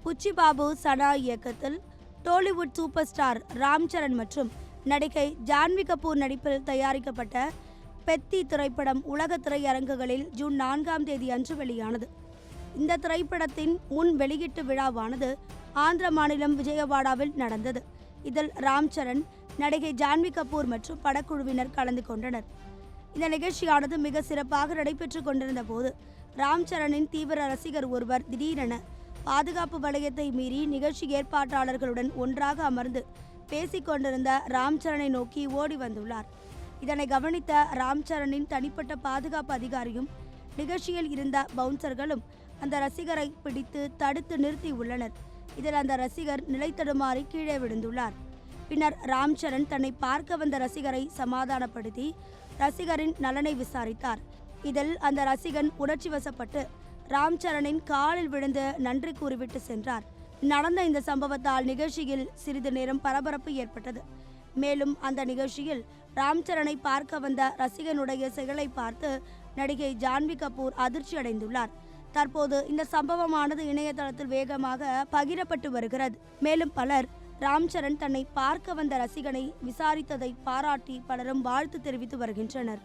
புச்சி பாபு சனா இயக்கத்தில் Tollywood super star Ram Charan மற்றும் நடிகை ஜான்வி கபூர் நடிப்பில் தயாரிக்கப்பட்ட பெத்தி திரைப்படம் உலக திரையரங்குகளில் ஜூன் 4ஆம் தேதி அன்று வெளியானது. இந்த திரைப்படத்தின் முன் வெளியீட்டு விழாவானது ஆந்திர மாநிலம் விஜயவாடாவில் நடந்தது. இதில் ராம் சரண், நடிகை ஜான்வி கபூர் மற்றும் படக்குழுவினர் கலந்து கொண்டனர். இந்த நிகழ்ச்சியானது மிக சிறப்பாக நடைபெற்று கொண்டிருந்த போது ராம் சரணின் தீவிர ரசிகர் ஒருவர் திடீரென பாதுகாப்பு வளையத்தை மீறி நிகழ்ச்சி ஏற்பாட்டாளர்களுடன் ஒன்றாக அமர்ந்து பேசிக் கொண்டிருந்த ராம் சரணை நோக்கி ஓடி வந்துள்ளார். இதனை கவனித்த ராம் சரணின் தனிப்பட்ட பாதுகாப்பு அதிகாரியும் நிகழ்ச்சியில் இருந்த பவுன்சர்களும் அந்த ரசிகரை பிடித்து தடுத்து நிறுத்தியுள்ளனர். இதில் அந்த ரசிகர் நிலை தடுமாறி கீழே விழுந்துள்ளார். பின்னர் ராம் சரண் தன்னை பார்க்க வந்த ரசிகரை சமாதானப்படுத்தி ரசிகரின் நலனை விசாரித்தார். இதில் அந்த ரசிகன் உணர்ச்சி வசப்பட்டு ராம் சரணின் காலில் விழுந்து நன்றி கூறிவிட்டு சென்றார். நடந்த இந்த சம்பவத்தால் நிகழ்ச்சியில் சிறிது நேரம் பரபரப்பு ஏற்பட்டது. மேலும் அந்த நிகழ்ச்சியில் ராம் சரனை பார்க்க வந்த ரசிகனுடைய செயலை பார்த்து நடிகை ஜான்வி கபூர் அதிர்ச்சி அடைந்துள்ளார். தற்போது இந்த சம்பவமானது இணையதளத்தில் வேகமாக பகிரப்பட்டு வருகிறது. மேலும் பலர் ராம் சரண் தன்னை பார்க்க வந்த ரசிகனை விசாரித்ததை பாராட்டி பலரும் வாழ்த்து தெரிவித்து வருகின்றனர்.